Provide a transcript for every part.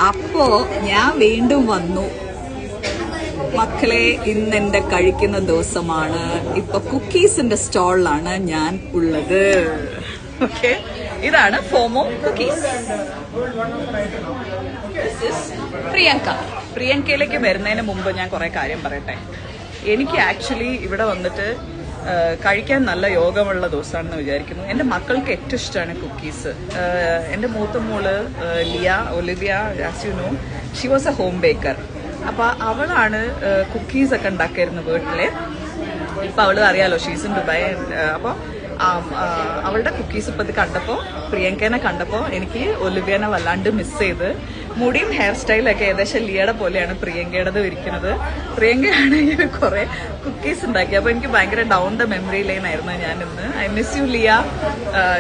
അപ്പോ ഞാൻ വീണ്ടും വന്നു മക്കളെ. ഇന്ന് എന്റെ കഴിക്കുന്ന ദിവസമാണ്. ഇപ്പൊ കുക്കീസിന്റെ സ്റ്റാളിലാണ് ഞാൻ ഉള്ളത്. ഓക്കെ, ഇതാണ് ഫോമോ കുക്കീസ്. പ്രിയങ്കയിലേക്ക് വരുന്നതിന് മുമ്പ് ഞാൻ കുറെ കാര്യം പറയട്ടെ. എനിക്ക് ആക്ച്വലി ഇവിടെ വന്നിട്ട് കഴിക്കാൻ നല്ല യോഗമുള്ള ദിവസമാണെന്ന് വിചാരിക്കുന്നു. എൻ്റെ മക്കൾക്ക് ഏറ്റവും ഇഷ്ടമാണ് കുക്കീസ്. എൻ്റെ മൂത്ത മോള് Olivia, as you know, she was A home Baker. അപ്പൊ അവളാണ് കുക്കീസൊക്കെ ഉണ്ടാക്കിയിരുന്നത് വീട്ടില്. ഇപ്പൊ അവള് അറിയാലോ, ഷീസ് ഇൻ ദുബായ്. അപ്പൊ അവളുടെ കുക്കീസ് ഇപ്പൊ ഇത് കണ്ടപ്പോ, പ്രിയങ്കേനെ കണ്ടപ്പോ എനിക്ക് ഒലിവിയനെ വല്ലാണ്ട് മിസ് ചെയ്ത്. മുടിയും ഹെയർ സ്റ്റൈലൊക്കെ ഏകദേശം ലിയയുടെ പോലെയാണ് പ്രിയങ്കയുടേത് ഇരിക്കുന്നത്. പ്രിയങ്കയാണെങ്കിൽ കുറെ കുക്കീസ് ഉണ്ടാക്കി. അപ്പൊ എനിക്ക് ഭയങ്കര ഡൗൺ ദ മെമ്മറി ലൈൻ ആയിരുന്നു ഞാൻ ഇന്ന്. I miss you Liya.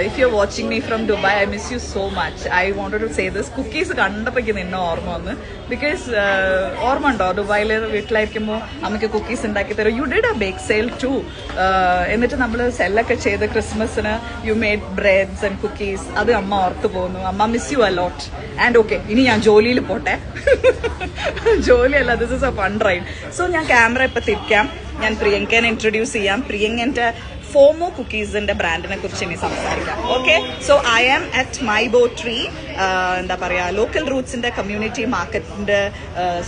If you are watching me from Dubai, I miss you so much. I wanted to say this. Cookies കണ്ടപ്പോ നിന്നെ ഓർമ്മ വന്ന്. ബിക്കോസ് ഓർമ്മ ഉണ്ടോ, ദുബായില് വീട്ടിലായിരിക്കുമ്പോൾ അമ്മയ്ക്ക് കുക്കീസ് ഉണ്ടാക്കി തരും. You did a bake sale too. എന്നിട്ട് നമ്മൾ സെല്ലൊക്കെ ചെയ്ത് ക്രിസ്മസിന് you made breads and cookies. അത് അമ്മ ഓർത്ത് പോകുന്നു. അമ്മ miss you a lot. And okay, ഇനി ഞാൻ ജോലിയിൽ പോട്ടെ. ജോലിയല്ല, this is a fun ride. So ഞാൻ ക്യാമറ ഇപ്പൊ തിരിക്കാം. ഞാൻ പ്രിയങ്കനെ ഇൻട്രൊഡ്യൂസ് ചെയ്യാം. പ്രിയങ്കന്റെ ഫോമോ കുക്കീസിന്റെ ബ്രാൻഡിനെ കുറിച്ച് ഇനി സംസാരിക്കാം. Okay, so I am at Mybo tree. എന്താ പറയാ, ലോക്കൽ റൂട്ട്സിന്റെ കമ്മ്യൂണിറ്റി മാർക്കറ്റിന്റെ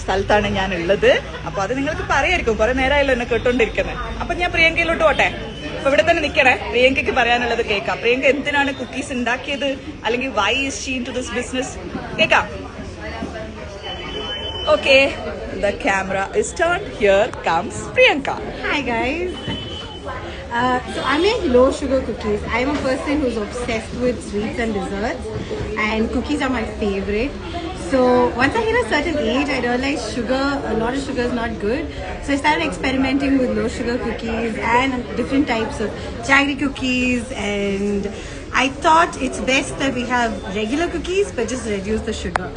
സ്ഥലത്താണ് ഞാൻ ഉള്ളത്. അപ്പൊ അത് നിങ്ങൾക്ക് പറയായിരിക്കും, കുറെ നേരമായല്ലോ എന്നെ കേട്ടോണ്ടിരിക്കുന്നത്. അപ്പൊ ഞാൻ പ്രിയങ്കയിലോട്ട് പോട്ടെ. അപ്പൊ ഇവിടെ തന്നെ നിൽക്കണേ. പ്രിയങ്കയ്ക്ക് പറയാനുള്ളത് കേൾക്കാം. പ്രിയങ്ക എന്തിനാണ് കുക്കീസ് ഉണ്ടാക്കിയത്, അല്ലെങ്കിൽ why is she into this business, കേൾക്കാം. Okay, the camera is turned. Here comes Priyanka. Hi guys. So I make low sugar cookies. I'm a person who's obsessed with sweets and desserts, and cookies are my favorite. So once I hit a certain age, I realized a lot of sugar is not good. So I started experimenting with low sugar cookies and different types of jaggery cookies, and I thought it's best that we have regular cookies but just reduce the sugar.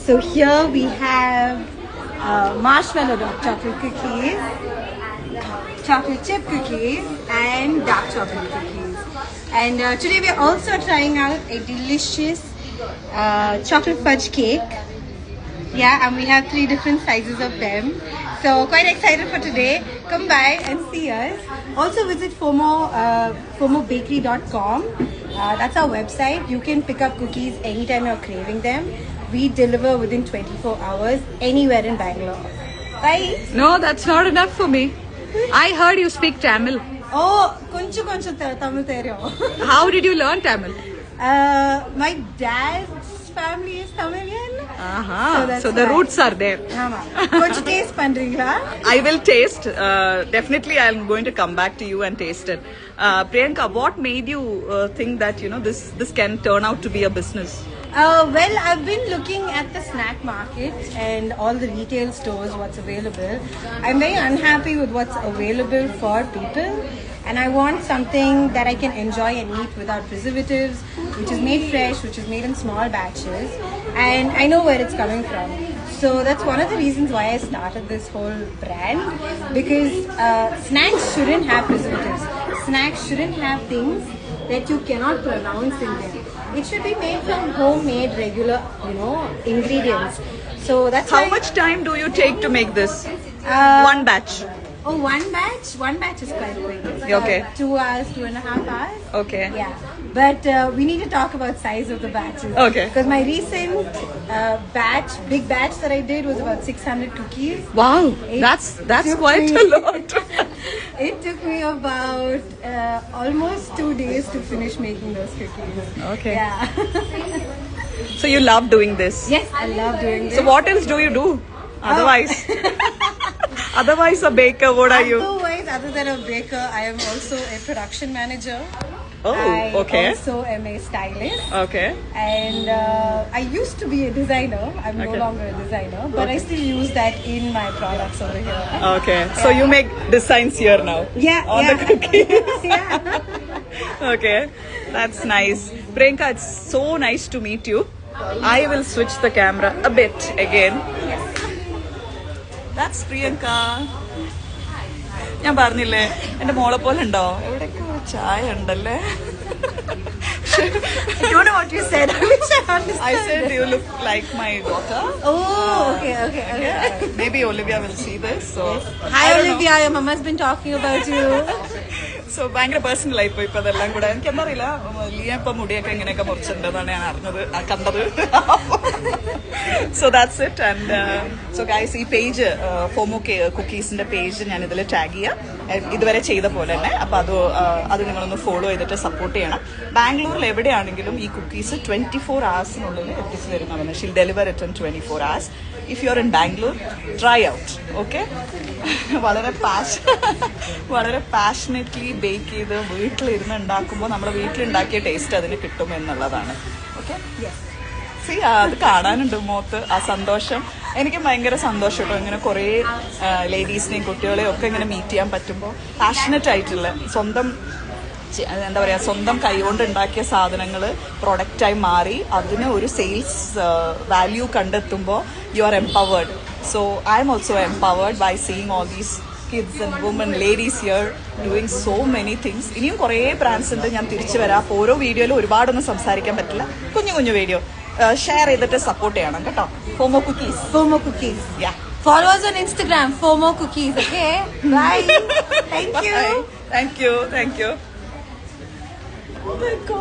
So here we have marshmallow chocolate cookies, chocolate chip cookies, and dark chocolate cookies. And today we are also trying out a delicious chocolate fudge cake. Yeah, and we have 3 different sizes of them. So quite excited for today. Come by and see us. Also visit FOMObakery.com. That's our website. You can pick up cookies anytime you're craving them. We deliver within 24 hours anywhere in Bangalore. Bye. No, that's not enough for me. I heard you speak Tamil. Oh, konchu Tamil theriyo. How did you learn Tamil? My dad's family is Tamilian. So the roots are there. Ama. Konchu taste pandringla? I will taste. Definitely I'm going to come back to you and taste it. Priyanka, what made you think that this can turn out to be a business? Well, I've been looking at the snack market and all the retail stores, what's available. I'm very unhappy with what's available for people, and I want something that I can enjoy and eat without preservatives, which is made fresh, which is made in small batches, and I know where it's coming from. So that's one of the reasons why I started this whole brand, because snacks shouldn't have preservatives. Snacks shouldn't have things that you cannot pronounce in them. It should be made from homemade, regular, ingredients. So that's how much time do you take to make this? One batch. Oh, one batch? One batch is quite quick. It's Okay. 2 hours, 2.5 hours. Okay. Yeah. But we need to talk about size of the batches. Okay. Because my recent big batch that I did was about 600 cookies. Wow, that's quite a lot. It took me about almost 2 days to finish making those cookies. Okay. Yeah. So you love doing this? Yes, I love doing this. So what else do you do? Otherwise, otherwise a baker, what are you? Otherwise, other than a baker, I am also a production manager. Oh, okay. I also am a stylist. Okay. And I used to be a designer. I'm no longer a designer, but I still use that in my products over here. Okay. So you make designs here now? Yeah. On the cookies? Yeah. Okay. That's nice. Priyanka, it's so nice to meet you. I will switch the camera a bit again. That's Priyanka. ഞാൻ പറഞ്ഞില്ലേ എന്റെ മോളെ പോലെ ഉണ്ടോ, എവിടെയൊക്കെ ഒരു ചായ ഉണ്ടല്ലേ. I don't know what you said. I wish I understood. I said you look like my daughter. Oh, okay. Yeah, maybe Olivia will see this. So Hi, I don't know. Olivia. Your mama's been talking about you. So ഭയങ്കര personal ആയിപ്പോയി ഇപ്പൊ അതെല്ലാം കൂടെ. എനിക്ക് എന്താ അറിയില്ല, ലിയ ഇപ്പൊ മുടിയൊക്കെ ഇങ്ങനെയൊക്കെ മുറിച്ചിട്ടുണ്ടെന്നാണ് ഞാൻ അറിഞ്ഞത്, കണ്ടത്. So that's it. And so guys, ഈ പേജ് ഫോമോ കുക്കീസിന്റെ പേജ് ഞാൻ ഇതിൽ ടാഗ് ചെയ്യാം, ഇതുവരെ ചെയ്ത പോലെ തന്നെ. അപ്പൊ അത് നിങ്ങളൊന്ന് ഫോളോ ചെയ്തിട്ട് സപ്പോർട്ട് ചെയ്യണം. ബാംഗ്ലൂരിൽ എവിടെയാണെങ്കിലും ഈ കുക്കീസ് 24 hours എത്തിച്ചു തരുന്നതാണ്. She'll deliver it in 24 hours. If you are in Bangalore, try out. Okay, വളരെ പാഷനറ്റ്ലി ബേക്ക് ചെയ്ത് വീട്ടിലിരുന്ന് ഉണ്ടാക്കുമ്പോൾ നമ്മുടെ വീട്ടിലുണ്ടാക്കിയ ടേസ്റ്റ് അതിന് കിട്ടും എന്നുള്ളതാണ്. ഓക്കെ, അത് കാണാനുണ്ട് മുഖത്ത് ആ സന്തോഷം. എനിക്ക് ഭയങ്കര സന്തോഷം കേട്ടോ, ഇങ്ങനെ കുറേ ലേഡീസിനെയും കുട്ടികളെയും ഒക്കെ ഇങ്ങനെ മീറ്റ് ചെയ്യാൻ പറ്റുമ്പോൾ. പാഷനറ്റ് ആയിട്ടുള്ള എന്താ പറയുക, സ്വന്തം കൈകൊണ്ട് ഉണ്ടാക്കിയ സാധനങ്ങൾ പ്രൊഡക്റ്റായി മാറി അതിന് ഒരു സെയിൽസ് വാല്യൂ കണ്ടെത്തുമ്പോൾ you are empowered. So I'm also empowered by seeing all these kids and women ladies here doing so many things. ഇനിയും കുറേ ബ്രാൻഡ്സ് ഉണ്ട്, ഞാൻ തിരിച്ചു വരാം. അപ്പോൾ ഓരോ വീഡിയോയിലും ഒരുപാടൊന്നും സംസാരിക്കാൻ പറ്റില്ല, കുഞ്ഞു വീഡിയോ ഷെയർ ചെയ്തിട്ട് സപ്പോർട്ട് ചെയ്യണം കേട്ടോ. ഫോമോ cookies. Yeah. Follow us on Instagram, FOMO Cookies. Okay. Bye. Thank you. Thank you. Oh my God.